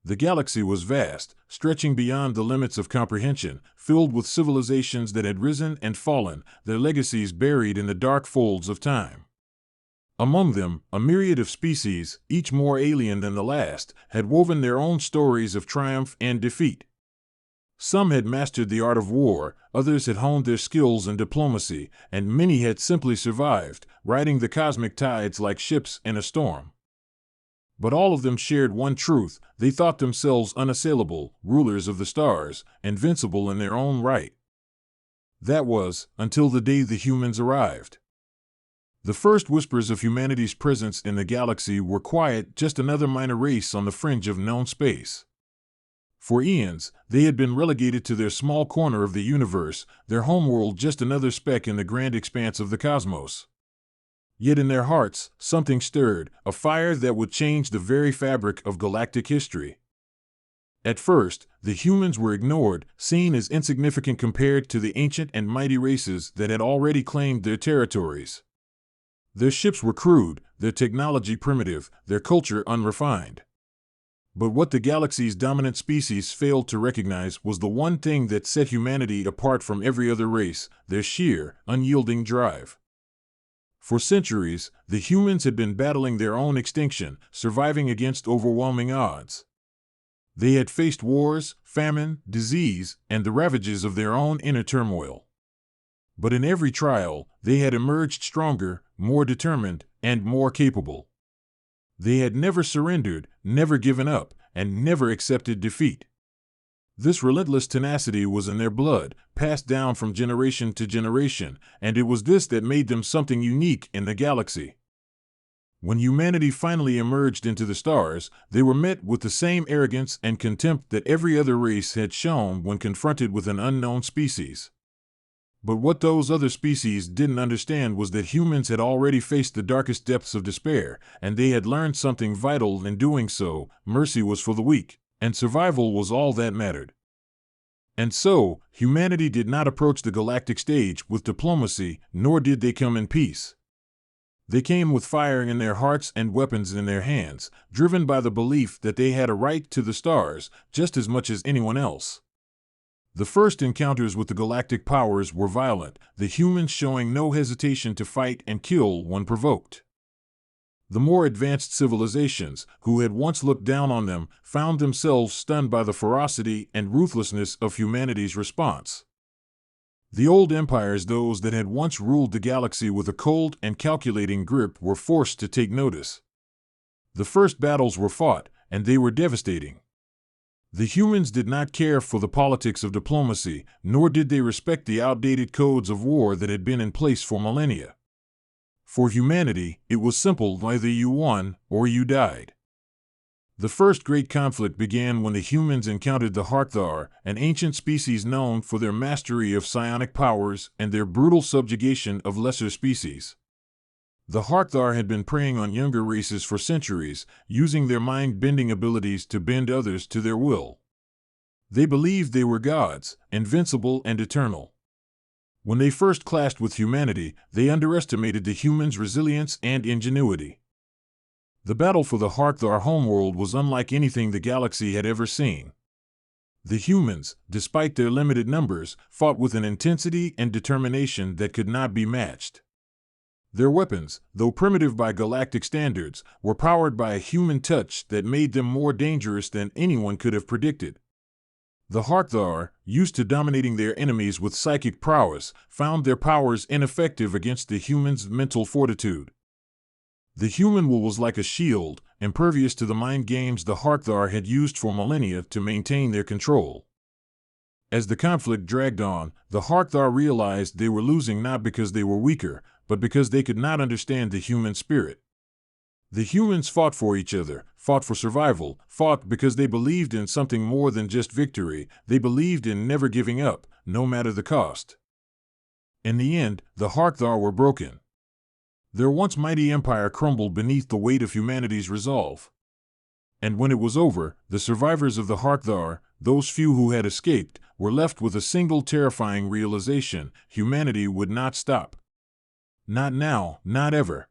The galaxy was vast, stretching beyond the limits of comprehension, filled with civilizations that had risen and fallen, their legacies buried in the dark folds of time. Among them, a myriad of species, each more alien than the last, had woven their own stories of triumph and defeat. Some had mastered the art of war, others had honed their skills in diplomacy, and many had simply survived, riding the cosmic tides like ships in a storm. But all of them shared one truth: they thought themselves unassailable, rulers of the stars, invincible in their own right. That was, until the day the humans arrived. The first whispers of humanity's presence in the galaxy were quiet, just another minor race on the fringe of known space. For eons, they had been relegated to their small corner of the universe, their homeworld just another speck in the grand expanse of the cosmos. Yet in their hearts, something stirred, a fire that would change the very fabric of galactic history. At first, the humans were ignored, seen as insignificant compared to the ancient and mighty races that had already claimed their territories. Their ships were crude, their technology primitive, their culture unrefined. But what the galaxy's dominant species failed to recognize was the one thing that set humanity apart from every other race: their sheer, unyielding drive. For centuries, the humans had been battling their own extinction, surviving against overwhelming odds. They had faced wars, famine, disease, and the ravages of their own inner turmoil. But in every trial, they had emerged stronger, more determined, and more capable. They had never surrendered, never given up, and never accepted defeat. This relentless tenacity was in their blood, passed down from generation to generation, and it was this that made them something unique in the galaxy. When humanity finally emerged into the stars, they were met with the same arrogance and contempt that every other race had shown when confronted with an unknown species. But what those other species didn't understand was that humans had already faced the darkest depths of despair, and they had learned something vital in doing so: mercy was for the weak, and survival was all that mattered. And so, humanity did not approach the galactic stage with diplomacy, nor did they come in peace. They came with fire in their hearts and weapons in their hands, driven by the belief that they had a right to the stars just as much as anyone else. The first encounters with the galactic powers were violent, the humans showing no hesitation to fight and kill when provoked. The more advanced civilizations, who had once looked down on them, found themselves stunned by the ferocity and ruthlessness of humanity's response. The old empires, those that had once ruled the galaxy with a cold and calculating grip, were forced to take notice. The first battles were fought, and they were devastating. The humans did not care for the politics of diplomacy, nor did they respect the outdated codes of war that had been in place for millennia. For humanity, it was simple: either you won or you died. The first great conflict began when the humans encountered the Harkthar, an ancient species known for their mastery of psionic powers and their brutal subjugation of lesser species. The Harkthar had been preying on younger races for centuries, using their mind-bending abilities to bend others to their will. They believed they were gods, invincible and eternal. When they first clashed with humanity, they underestimated the humans' resilience and ingenuity. The battle for the Harkthar homeworld was unlike anything the galaxy had ever seen. The humans, despite their limited numbers, fought with an intensity and determination that could not be matched. Their weapons, though primitive by galactic standards, were powered by a human touch that made them more dangerous than anyone could have predicted. The Harkthar, used to dominating their enemies with psychic prowess, found their powers ineffective against the humans' mental fortitude. The human will was like a shield, impervious to the mind games the Harkthar had used for millennia to maintain their control. As the conflict dragged on, the Harkthar realized they were losing not because they were weaker, but because they could not understand the human spirit. The humans fought for each other, fought for survival, fought because they believed in something more than just victory. They believed in never giving up, no matter the cost. In the end, the Harkthar were broken. Their once mighty empire crumbled beneath the weight of humanity's resolve. And when it was over, the survivors of the Harkthar, those few who had escaped, were left with a single terrifying realization: humanity would not stop. Not now, not ever.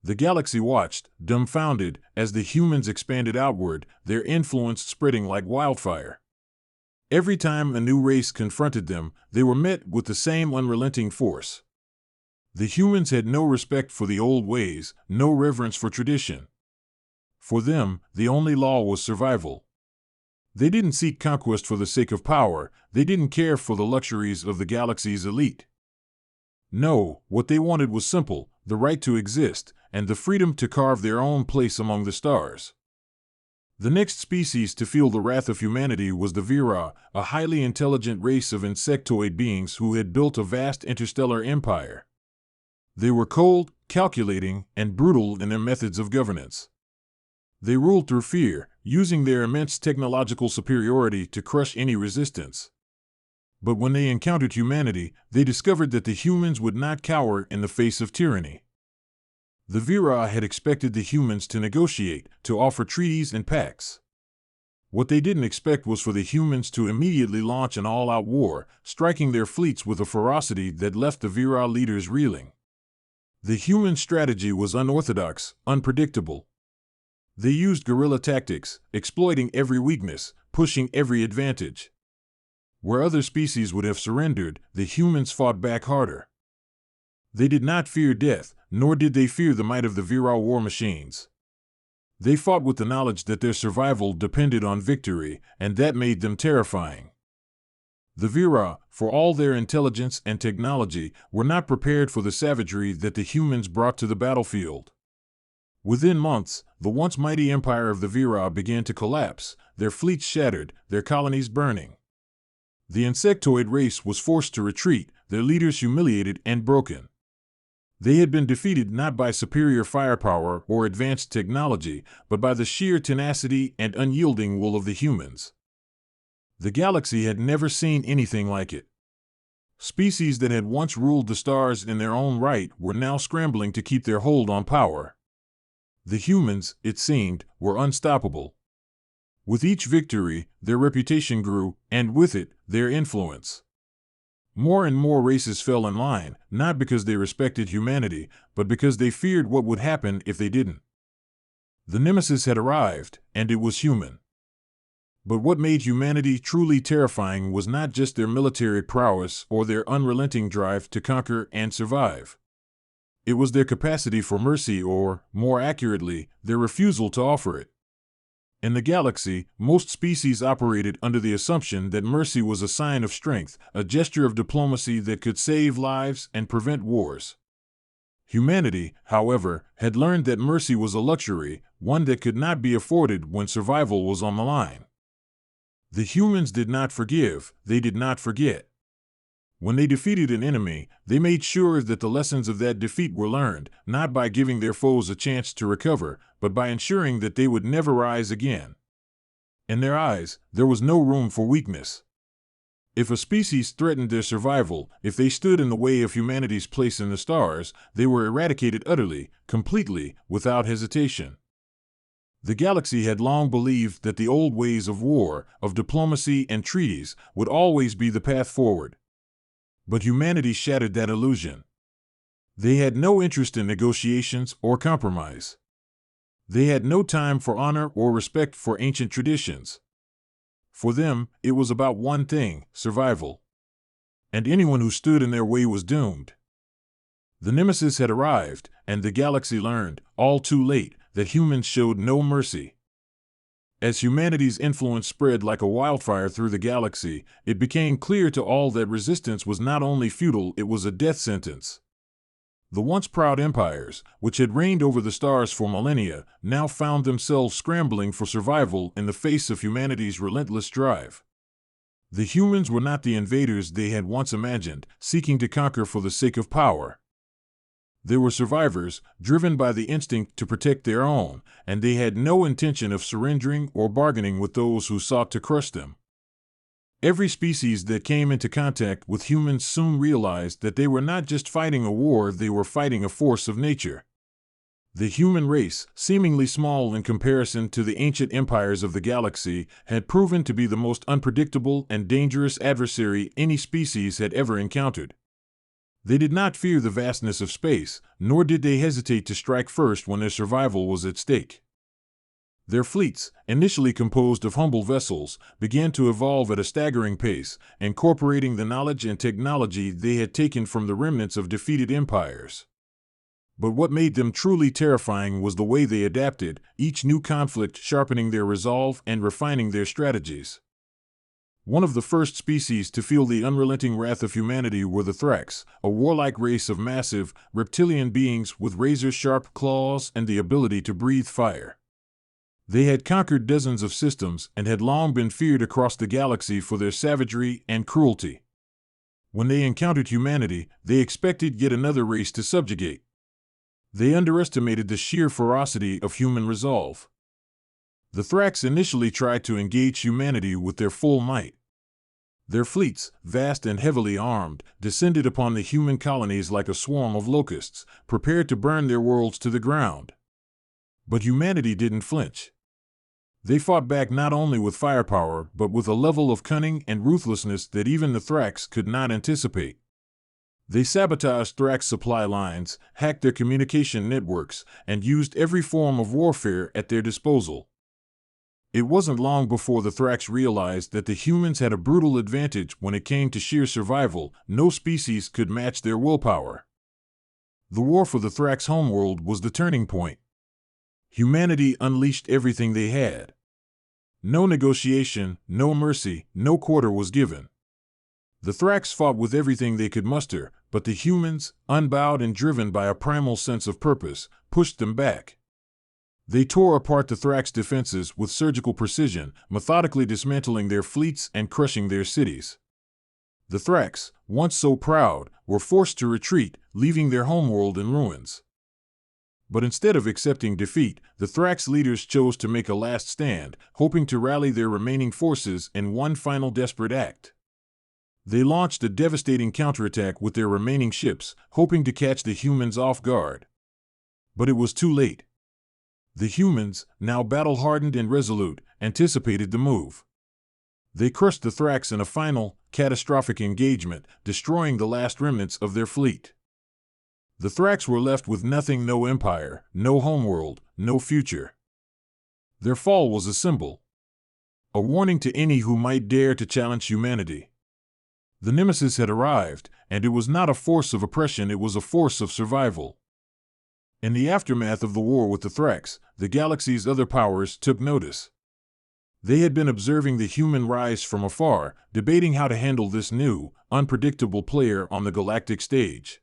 The galaxy watched, dumbfounded, as the humans expanded outward, their influence spreading like wildfire. Every time a new race confronted them, they were met with the same unrelenting force. The humans had no respect for the old ways, no reverence for tradition. For them, the only law was survival. They didn't seek conquest for the sake of power, they didn't care for the luxuries of the galaxy's elite. No, what they wanted was simple, the right to exist, and the freedom to carve their own place among the stars. The next species to feel the wrath of humanity was the Vira, a highly intelligent race of insectoid beings who had built a vast interstellar empire. They were cold, calculating, and brutal in their methods of governance. They ruled through fear, using their immense technological superiority to crush any resistance. But when they encountered humanity, they discovered that the humans would not cower in the face of tyranny. The Vira had expected the humans to negotiate, to offer treaties and pacts. What they didn't expect was for the humans to immediately launch an all-out war, striking their fleets with a ferocity that left the Vira leaders reeling. The human strategy was unorthodox, unpredictable. They used guerrilla tactics, exploiting every weakness, pushing every advantage. Where other species would have surrendered, the humans fought back harder. They did not fear death, nor did they fear the might of the Vira war machines. They fought with the knowledge that their survival depended on victory, and that made them terrifying. The Vira, for all their intelligence and technology, were not prepared for the savagery that the humans brought to the battlefield. Within months, the once mighty empire of the Vira began to collapse, their fleets shattered, their colonies burning. The insectoid race was forced to retreat, their leaders humiliated and broken. They had been defeated not by superior firepower or advanced technology, but by the sheer tenacity and unyielding will of the humans. The galaxy had never seen anything like it. Species that had once ruled the stars in their own right were now scrambling to keep their hold on power. The humans, it seemed, were unstoppable. With each victory, their reputation grew, and with it, their influence. More and more races fell in line, not because they respected humanity, but because they feared what would happen if they didn't. The Nemesis had arrived, and it was human. But what made humanity truly terrifying was not just their military prowess or their unrelenting drive to conquer and survive. It was their capacity for mercy or, more accurately, their refusal to offer it. In the galaxy, most species operated under the assumption that mercy was a sign of strength, a gesture of diplomacy that could save lives and prevent wars. Humanity, however, had learned that mercy was a luxury, one that could not be afforded when survival was on the line. The humans did not forgive, they did not forget. When they defeated an enemy, they made sure that the lessons of that defeat were learned, not by giving their foes a chance to recover, but by ensuring that they would never rise again. In their eyes, there was no room for weakness. If a species threatened their survival, if they stood in the way of humanity's place in the stars, they were eradicated utterly, completely, without hesitation. The galaxy had long believed that the old ways of war, of diplomacy and treaties, would always be the path forward. But humanity shattered that illusion. They had no interest in negotiations or compromise. They had no time for honor or respect for ancient traditions. For them, it was about one thing: survival. And anyone who stood in their way was doomed. The Nemesis had arrived, and the galaxy learned, all too late, that humans showed no mercy. As humanity's influence spread like a wildfire through the galaxy, it became clear to all that resistance was not only futile, it was a death sentence. The once proud empires, which had reigned over the stars for millennia, now found themselves scrambling for survival in the face of humanity's relentless drive. The humans were not the invaders they had once imagined, seeking to conquer for the sake of power. They were survivors, driven by the instinct to protect their own, and they had no intention of surrendering or bargaining with those who sought to crush them. Every species that came into contact with humans soon realized that they were not just fighting a war, they were fighting a force of nature. The human race, seemingly small in comparison to the ancient empires of the galaxy, had proven to be the most unpredictable and dangerous adversary any species had ever encountered. They did not fear the vastness of space, nor did they hesitate to strike first when their survival was at stake. Their fleets, initially composed of humble vessels, began to evolve at a staggering pace, incorporating the knowledge and technology they had taken from the remnants of defeated empires. But what made them truly terrifying was the way they adapted, each new conflict sharpening their resolve and refining their strategies. One of the first species to feel the unrelenting wrath of humanity were the Thrax, a warlike race of massive, reptilian beings with razor-sharp claws and the ability to breathe fire. They had conquered dozens of systems and had long been feared across the galaxy for their savagery and cruelty. When they encountered humanity, they expected yet another race to subjugate. They underestimated the sheer ferocity of human resolve. The Thrax initially tried to engage humanity with their full might. Their fleets, vast and heavily armed, descended upon the human colonies like a swarm of locusts, prepared to burn their worlds to the ground. But humanity didn't flinch. They fought back not only with firepower, but with a level of cunning and ruthlessness that even the Thrax could not anticipate. They sabotaged Thrax supply lines, hacked their communication networks, and used every form of warfare at their disposal. It wasn't long before the Thrax realized that the humans had a brutal advantage when it came to sheer survival. No species could match their willpower. The war for the Thrax homeworld was the turning point. Humanity unleashed everything they had. No negotiation, no mercy, no quarter was given. The Thrax fought with everything they could muster, but the humans, unbowed and driven by a primal sense of purpose, pushed them back. They tore apart the Thrax defenses with surgical precision, methodically dismantling their fleets and crushing their cities. The Thrax, once so proud, were forced to retreat, leaving their homeworld in ruins. But instead of accepting defeat, the Thrax leaders chose to make a last stand, hoping to rally their remaining forces in one final desperate act. They launched a devastating counterattack with their remaining ships, hoping to catch the humans off guard. But it was too late. The humans, now battle-hardened and resolute, anticipated the move. They crushed the Thrax in a final, catastrophic engagement, destroying the last remnants of their fleet. The Thrax were left with nothing: no empire, no homeworld, no future. Their fall was a symbol, a warning to any who might dare to challenge humanity. The Nemesis had arrived, and it was not a force of oppression, it was a force of survival. In the aftermath of the war with the Thrax, the galaxy's other powers took notice. They had been observing the human rise from afar, debating how to handle this new, unpredictable player on the galactic stage.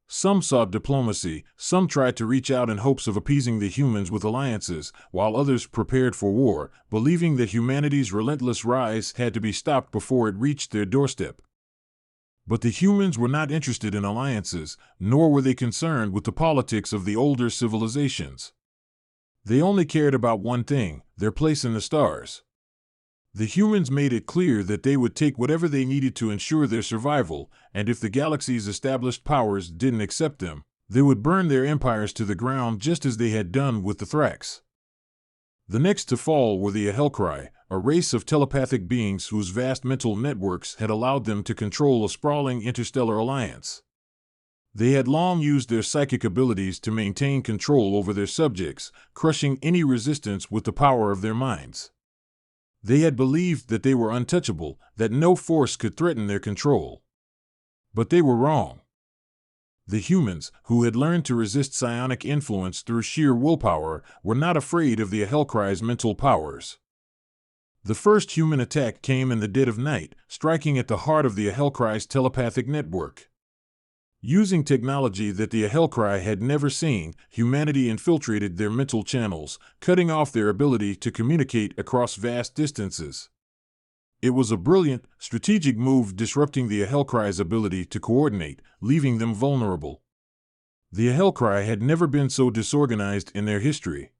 Some sought diplomacy, some tried to reach out in hopes of appeasing the humans with alliances, while others prepared for war, believing that humanity's relentless rise had to be stopped before it reached their doorstep. But the humans were not interested in alliances, nor were they concerned with the politics of the older civilizations. They only cared about one thing: their place in the stars. The humans made it clear that they would take whatever they needed to ensure their survival, and if the galaxy's established powers didn't accept them, they would burn their empires to the ground just as they had done with the Thrax. The next to fall were the Ahelcry, a race of telepathic beings whose vast mental networks had allowed them to control a sprawling interstellar alliance. They had long used their psychic abilities to maintain control over their subjects, crushing any resistance with the power of their minds. They had believed that they were untouchable, that no force could threaten their control. But they were wrong. The humans, who had learned to resist psionic influence through sheer willpower, were not afraid of the Ahelcry's mental powers. The first human attack came in the dead of night, striking at the heart of the Ahelcry's telepathic network. Using technology that the Ahelcry had never seen, humanity infiltrated their mental channels, cutting off their ability to communicate across vast distances. It was a brilliant, strategic move, disrupting the Ahelcry's ability to coordinate, leaving them vulnerable. The Ahelcry had never been so disorganized in their history.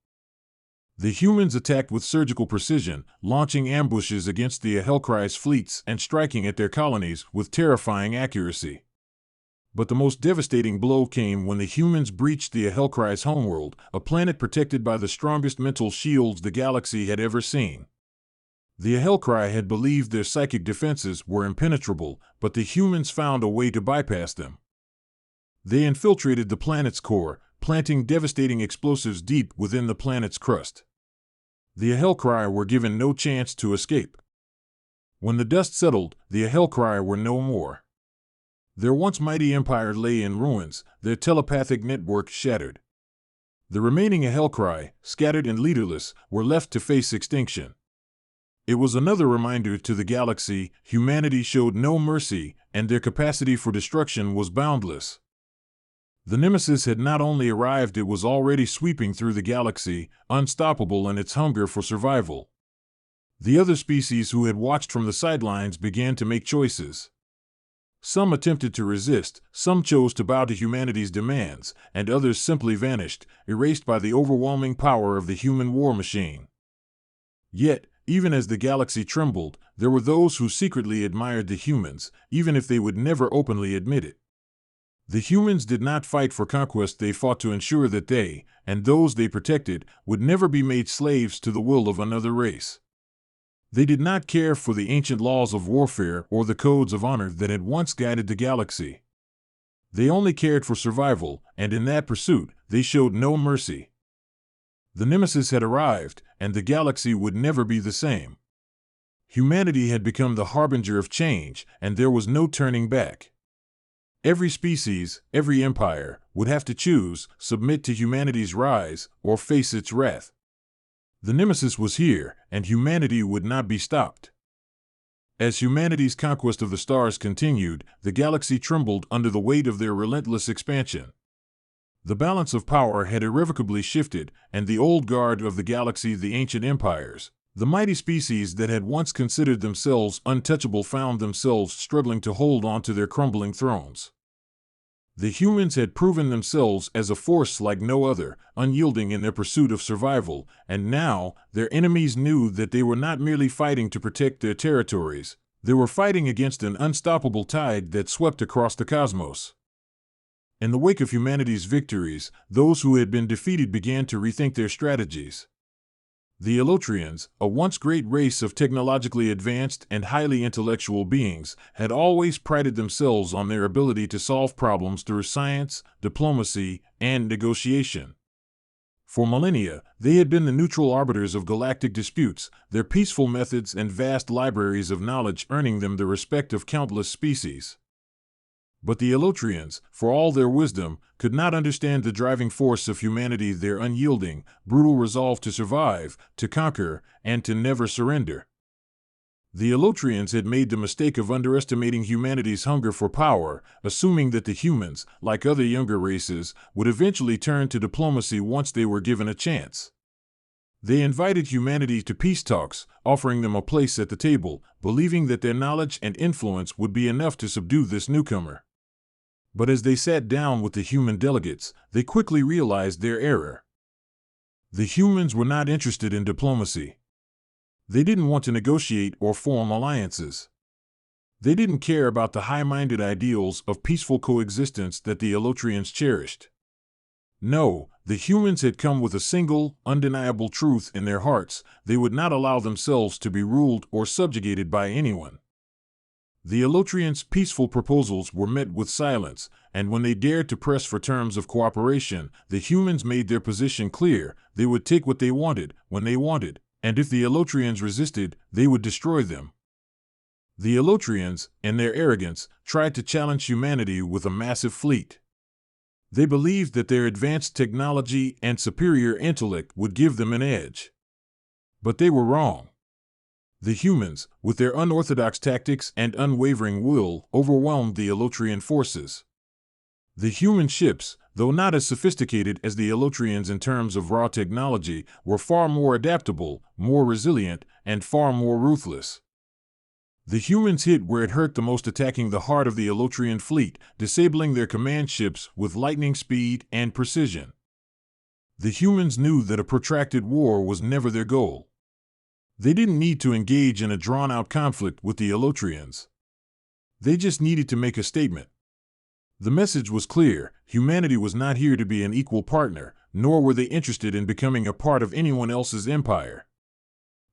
The humans attacked with surgical precision, launching ambushes against the Ahelcry's fleets and striking at their colonies with terrifying accuracy. But the most devastating blow came when the humans breached the Ahelcry's homeworld, a planet protected by the strongest mental shields the galaxy had ever seen. The Ahelcry had believed their psychic defenses were impenetrable, but the humans found a way to bypass them. They infiltrated the planet's core, planting devastating explosives deep within the planet's crust. The Hellcry were given no chance to escape. When the dust settled, the Hellcry were no more. Their once mighty empire lay in ruins, their telepathic network shattered. The remaining Hellcry, scattered and leaderless, were left to face extinction. It was another reminder to the galaxy: humanity showed no mercy, and their capacity for destruction was boundless. The Nemesis had not only arrived, it was already sweeping through the galaxy, unstoppable in its hunger for survival. The other species who had watched from the sidelines began to make choices. Some attempted to resist, some chose to bow to humanity's demands, and others simply vanished, erased by the overwhelming power of the human war machine. Yet, even as the galaxy trembled, there were those who secretly admired the humans, even if they would never openly admit it. The humans did not fight for conquest, they fought to ensure that they, and those they protected, would never be made slaves to the will of another race. They did not care for the ancient laws of warfare or the codes of honor that had once guided the galaxy. They only cared for survival, and in that pursuit, they showed no mercy. The Nemesis had arrived, and the galaxy would never be the same. Humanity had become the harbinger of change, and there was no turning back. Every species, every empire, would have to choose: submit to humanity's rise, or face its wrath. The Nemesis was here, and humanity would not be stopped. As humanity's conquest of the stars continued, the galaxy trembled under the weight of their relentless expansion. The balance of power had irrevocably shifted, and the old guard of the galaxy, the ancient empires, the mighty species that had once considered themselves untouchable, found themselves struggling to hold on to their crumbling thrones. The humans had proven themselves as a force like no other, unyielding in their pursuit of survival, and now their enemies knew that they were not merely fighting to protect their territories, they were fighting against an unstoppable tide that swept across the cosmos. In the wake of humanity's victories, those who had been defeated began to rethink their strategies. The Elotrians, a once great race of technologically advanced and highly intellectual beings, had always prided themselves on their ability to solve problems through science, diplomacy, and negotiation. For millennia, they had been the neutral arbiters of galactic disputes, their peaceful methods and vast libraries of knowledge earning them the respect of countless species. But the Elotrians, for all their wisdom, could not understand the driving force of humanity: their unyielding, brutal resolve to survive, to conquer, and to never surrender. The Elotrians had made the mistake of underestimating humanity's hunger for power, assuming that the humans, like other younger races, would eventually turn to diplomacy once they were given a chance. They invited humanity to peace talks, offering them a place at the table, believing that their knowledge and influence would be enough to subdue this newcomer. But as they sat down with the human delegates, they quickly realized their error. The humans were not interested in diplomacy. They didn't want to negotiate or form alliances. They didn't care about the high-minded ideals of peaceful coexistence that the Elotrians cherished. No, the humans had come with a single, undeniable truth in their hearts: they would not allow themselves to be ruled or subjugated by anyone. The Elotrians' peaceful proposals were met with silence, and when they dared to press for terms of cooperation, the humans made their position clear: they would take what they wanted, when they wanted, and if the Elotrians resisted, they would destroy them. The Elotrians, in their arrogance, tried to challenge humanity with a massive fleet. They believed that their advanced technology and superior intellect would give them an edge. But they were wrong. The humans, with their unorthodox tactics and unwavering will, overwhelmed the Elotrian forces. The human ships, though not as sophisticated as the Elotrians in terms of raw technology, were far more adaptable, more resilient, and far more ruthless. The humans hit where it hurt the most, attacking the heart of the Elotrian fleet, disabling their command ships with lightning speed and precision. The humans knew that a protracted war was never their goal. They didn't need to engage in a drawn-out conflict with the Elotrians. They just needed to make a statement. The message was clear: humanity was not here to be an equal partner, nor were they interested in becoming a part of anyone else's empire.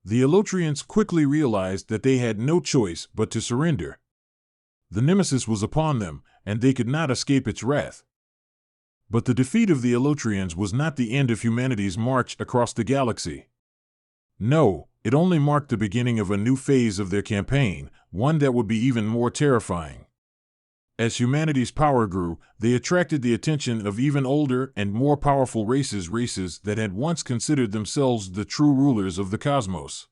The Elotrians quickly realized that they had no choice but to surrender. The Nemesis was upon them, and they could not escape its wrath. But the defeat of the Elotrians was not the end of humanity's march across the galaxy. No, it only marked the beginning of a new phase of their campaign, one that would be even more terrifying. As humanity's power grew, they attracted the attention of even older and more powerful races that had once considered themselves the true rulers of the cosmos.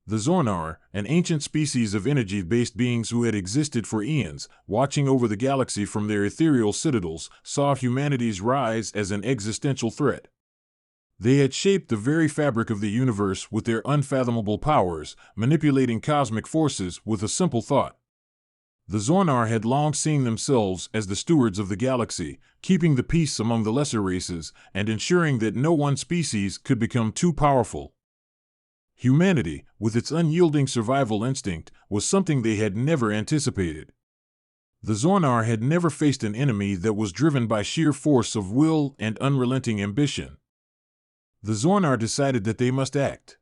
The Zornar, an ancient species of energy-based beings who had existed for eons, watching over the galaxy from their ethereal citadels, saw humanity's rise as an existential threat. They had shaped the very fabric of the universe with their unfathomable powers, manipulating cosmic forces with a simple thought. The Zornar had long seen themselves as the stewards of the galaxy, keeping the peace among the lesser races and ensuring that no one species could become too powerful. Humanity, with its unyielding survival instinct, was something they had never anticipated. The Zornar had never faced an enemy that was driven by sheer force of will and unrelenting ambition. The Zornar decided that they must act.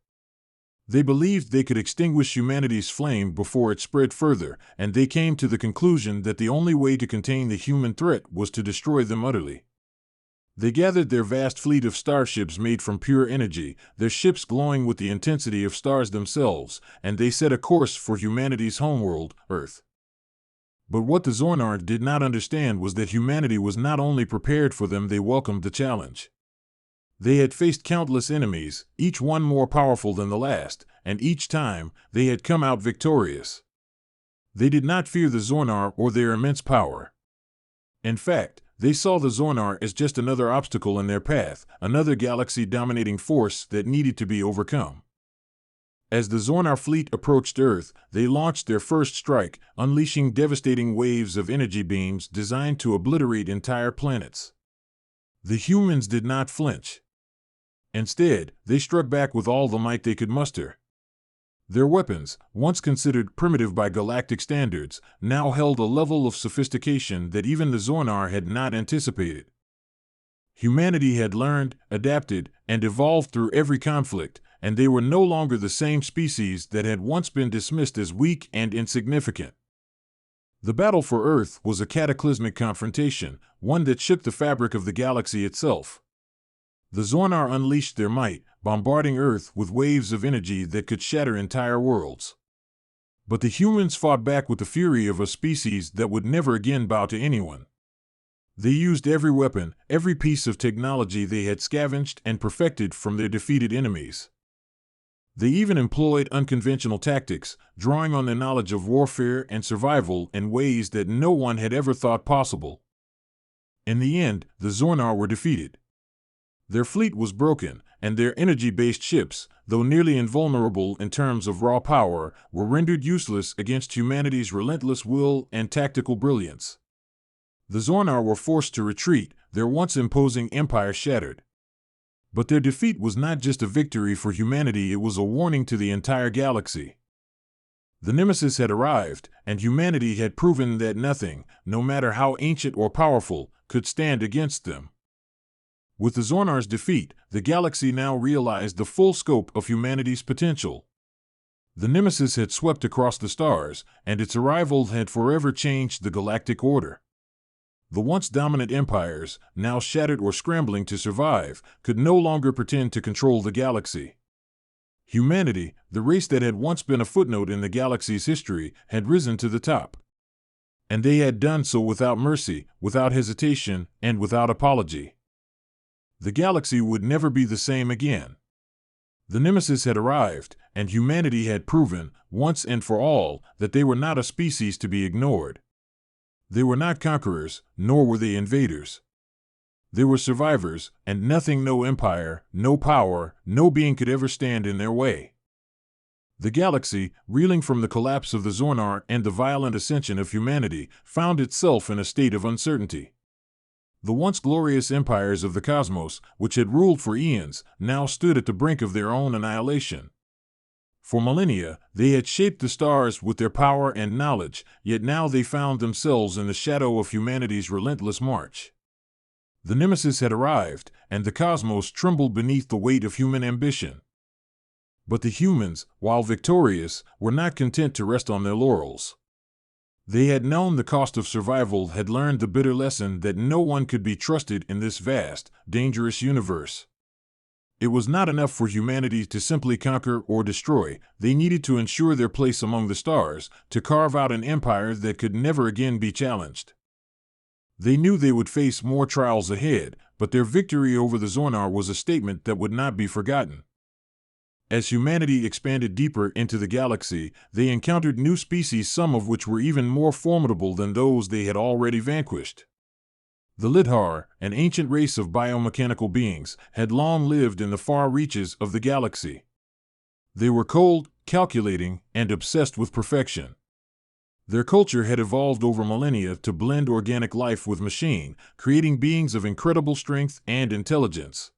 They believed they could extinguish humanity's flame before it spread further, and they came to the conclusion that the only way to contain the human threat was to destroy them utterly. They gathered their vast fleet of starships made from pure energy, their ships glowing with the intensity of stars themselves, and they set a course for humanity's homeworld, Earth. But what the Zornar did not understand was that humanity was not only prepared for them, they welcomed the challenge. They had faced countless enemies, each one more powerful than the last, and each time, they had come out victorious. They did not fear the Zornar or their immense power. In fact, they saw the Zornar as just another obstacle in their path, another galaxy-dominating force that needed to be overcome. As the Zornar fleet approached Earth, they launched their first strike, unleashing devastating waves of energy beams designed to obliterate entire planets. The humans did not flinch. Instead, they struck back with all the might they could muster. Their weapons, once considered primitive by galactic standards, now held a level of sophistication that even the Zornar had not anticipated. Humanity had learned, adapted, and evolved through every conflict, and they were no longer the same species that had once been dismissed as weak and insignificant. The battle for Earth was a cataclysmic confrontation, one that shook the fabric of the galaxy itself. The Zornar unleashed their might, bombarding Earth with waves of energy that could shatter entire worlds. But the humans fought back with the fury of a species that would never again bow to anyone. They used every weapon, every piece of technology they had scavenged and perfected from their defeated enemies. They even employed unconventional tactics, drawing on their knowledge of warfare and survival in ways that no one had ever thought possible. In the end, the Zornar were defeated. Their fleet was broken, and their energy-based ships, though nearly invulnerable in terms of raw power, were rendered useless against humanity's relentless will and tactical brilliance. The Zornar were forced to retreat, their once imposing empire shattered. But their defeat was not just a victory for humanity, it was a warning to the entire galaxy. The Nemesis had arrived, and humanity had proven that nothing, no matter how ancient or powerful, could stand against them. With the Zornar's defeat, the galaxy now realized the full scope of humanity's potential. The Nemesis had swept across the stars, and its arrival had forever changed the galactic order. The once dominant empires, now shattered or scrambling to survive, could no longer pretend to control the galaxy. Humanity, the race that had once been a footnote in the galaxy's history, had risen to the top. And they had done so without mercy, without hesitation, and without apology. The galaxy would never be the same again. The Nemesis had arrived, and humanity had proven, once and for all, that they were not a species to be ignored. They were not conquerors, nor were they invaders. They were survivors, and nothing, no empire, no power, no being could ever stand in their way. The galaxy, reeling from the collapse of the Zornar and the violent ascension of humanity, found itself in a state of uncertainty. The once glorious empires of the cosmos, which had ruled for eons, now stood at the brink of their own annihilation. For millennia, they had shaped the stars with their power and knowledge, yet now they found themselves in the shadow of humanity's relentless march. The Nemesis had arrived, and the cosmos trembled beneath the weight of human ambition. But the humans, while victorious, were not content to rest on their laurels. They had known the cost of survival, had learned the bitter lesson that no one could be trusted in this vast, dangerous universe. It was not enough for humanity to simply conquer or destroy. They needed to ensure their place among the stars, to carve out an empire that could never again be challenged. They knew they would face more trials ahead, but their victory over the Zornar was a statement that would not be forgotten. As humanity expanded deeper into the galaxy, they encountered new species, some of which were even more formidable than those they had already vanquished. The Lidhar, an ancient race of biomechanical beings, had long lived in the far reaches of the galaxy. They were cold, calculating, and obsessed with perfection. Their culture had evolved over millennia to blend organic life with machine, creating beings of incredible strength and intelligence.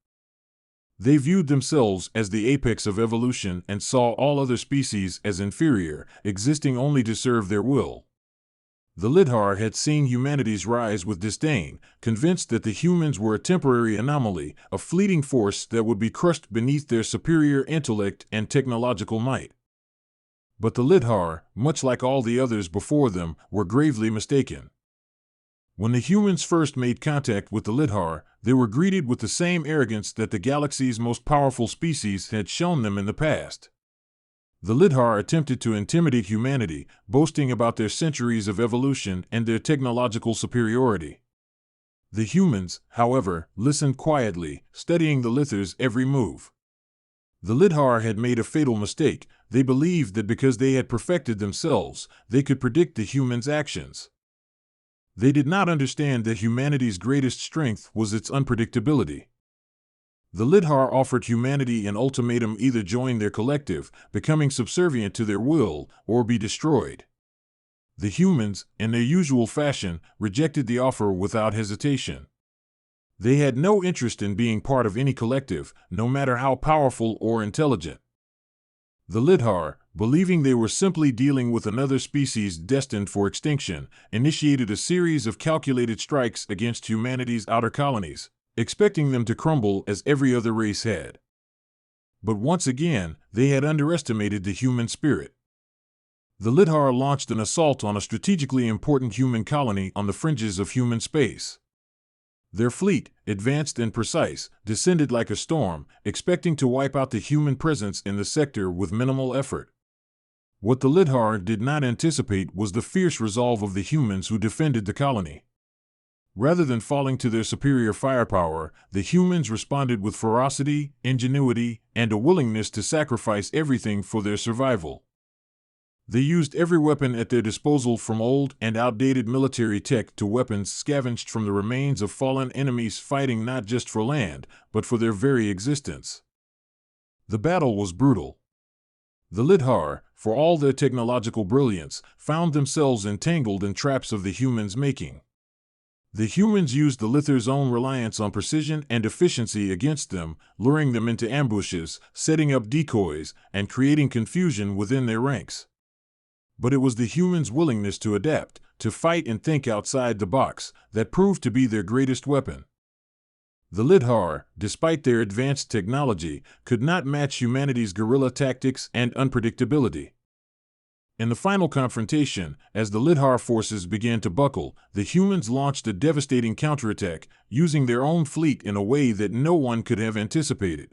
They viewed themselves as the apex of evolution and saw all other species as inferior, existing only to serve their will. The Lidhar had seen humanity's rise with disdain, convinced that the humans were a temporary anomaly, a fleeting force that would be crushed beneath their superior intellect and technological might. But the Lidhar, much like all the others before them, were gravely mistaken. When the humans first made contact with the Lidhar, they were greeted with the same arrogance that the galaxy's most powerful species had shown them in the past. The Lidhar attempted to intimidate humanity, boasting about their centuries of evolution and their technological superiority. The humans, however, listened quietly, studying the Lithar's every move. The Lidhar had made a fatal mistake. They believed that because they had perfected themselves, they could predict the humans' actions. They did not understand that humanity's greatest strength was its unpredictability. The Lidhar offered humanity an ultimatum: either join their collective, becoming subservient to their will, or be destroyed. The humans, in their usual fashion, rejected the offer without hesitation. They had no interest in being part of any collective, no matter how powerful or intelligent. The Lidhar, believing they were simply dealing with another species destined for extinction, initiated a series of calculated strikes against humanity's outer colonies, expecting them to crumble as every other race had. But once again, they had underestimated the human spirit. The Lidhar launched an assault on a strategically important human colony on the fringes of human space. Their fleet, advanced and precise, descended like a storm, expecting to wipe out the human presence in the sector with minimal effort. What the Lidhar did not anticipate was the fierce resolve of the humans who defended the colony. Rather than falling to their superior firepower, the humans responded with ferocity, ingenuity, and a willingness to sacrifice everything for their survival. They used every weapon at their disposal, from old and outdated military tech to weapons scavenged from the remains of fallen enemies, fighting not just for land, but for their very existence. The battle was brutal. The Lidhar, for all their technological brilliance, found themselves entangled in traps of the humans' making. The humans used the Lithar's own reliance on precision and efficiency against them, luring them into ambushes, setting up decoys, and creating confusion within their ranks. But it was the humans' willingness to adapt, to fight and think outside the box, that proved to be their greatest weapon. The Lidhar, despite their advanced technology, could not match humanity's guerrilla tactics and unpredictability. In the final confrontation, as the Lidhar forces began to buckle, the humans launched a devastating counterattack, using their own fleet in a way that no one could have anticipated.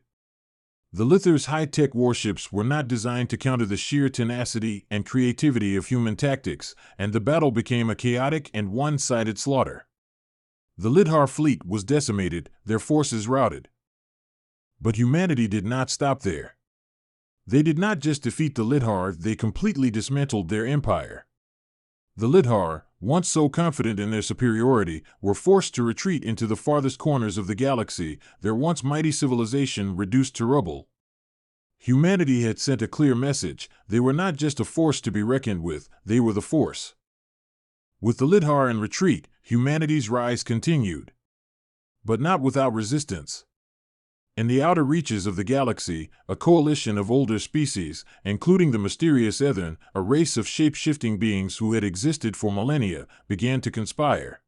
The Lithar's high-tech warships were not designed to counter the sheer tenacity and creativity of human tactics, and the battle became a chaotic and one-sided slaughter. The Lidhar fleet was decimated, their forces routed. But humanity did not stop there. They did not just defeat the Lidhar, they completely dismantled their empire. The Lidhar, once so confident in their superiority, were forced to retreat into the farthest corners of the galaxy, their once mighty civilization reduced to rubble. Humanity had sent a clear message: they were not just a force to be reckoned with, they were the force. With the Lidhar in retreat, humanity's rise continued. But not without resistance. In the outer reaches of the galaxy, a coalition of older species, including the mysterious Ethern, a race of shape-shifting beings who had existed for millennia, began to conspire.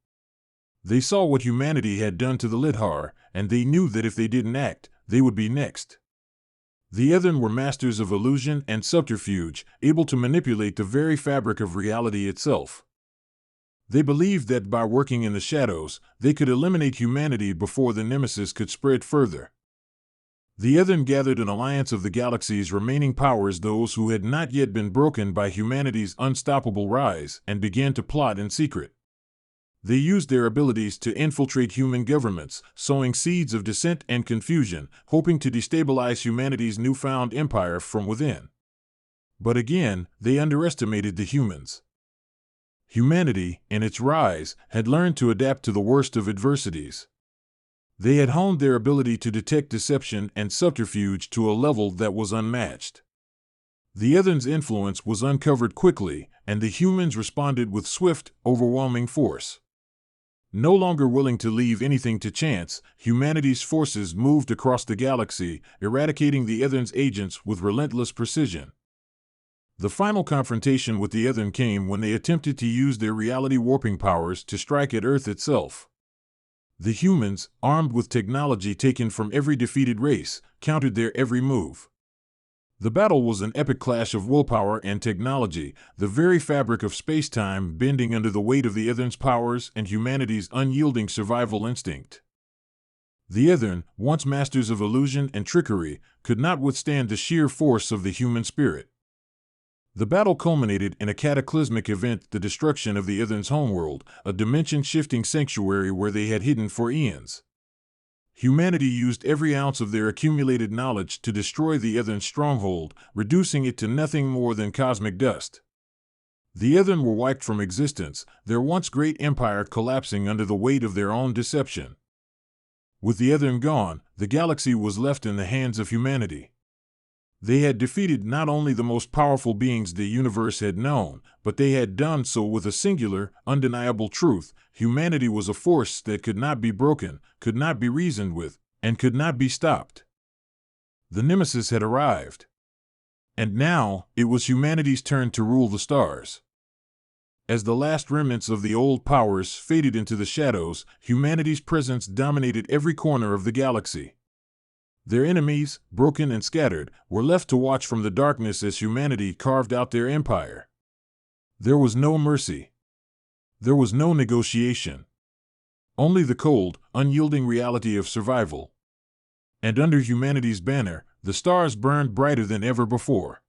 They saw what humanity had done to the Lidhar, and they knew that if they didn't act, they would be next. The Ethern were masters of illusion and subterfuge, able to manipulate the very fabric of reality itself. They believed that by working in the shadows, they could eliminate humanity before the Nemesis could spread further. The Ethan gathered an alliance of the galaxy's remaining powers, those who had not yet been broken by humanity's unstoppable rise, and began to plot in secret. They used their abilities to infiltrate human governments, sowing seeds of dissent and confusion, hoping to destabilize humanity's newfound empire from within. But again, they underestimated the humans. Humanity, in its rise, had learned to adapt to the worst of adversities. They had honed their ability to detect deception and subterfuge to a level that was unmatched. The Ethan's influence was uncovered quickly, and the humans responded with swift, overwhelming force. No longer willing to leave anything to chance, humanity's forces moved across the galaxy, eradicating the Ethan's agents with relentless precision. The final confrontation with the Ethan came when they attempted to use their reality warping powers to strike at Earth itself. The humans, armed with technology taken from every defeated race, countered their every move. The battle was an epic clash of willpower and technology, the very fabric of space-time bending under the weight of the Ethan's powers and humanity's unyielding survival instinct. The Ethan, once masters of illusion and trickery, could not withstand the sheer force of the human spirit. The battle culminated in a cataclysmic event, the destruction of the Ethan's homeworld, a dimension-shifting sanctuary where they had hidden for eons. Humanity used every ounce of their accumulated knowledge to destroy the Ethan's stronghold, reducing it to nothing more than cosmic dust. The Ethan were wiped from existence, their once great empire collapsing under the weight of their own deception. With the Ethan gone, the galaxy was left in the hands of humanity. They had defeated not only the most powerful beings the universe had known, but they had done so with a singular, undeniable truth: humanity was a force that could not be broken, could not be reasoned with, and could not be stopped. The Nemesis had arrived. And now, it was humanity's turn to rule the stars. As the last remnants of the old powers faded into the shadows, humanity's presence dominated every corner of the galaxy. Their enemies, broken and scattered, were left to watch from the darkness as humanity carved out their empire. There was no mercy. There was no negotiation. Only the cold, unyielding reality of survival. And under humanity's banner, the stars burned brighter than ever before.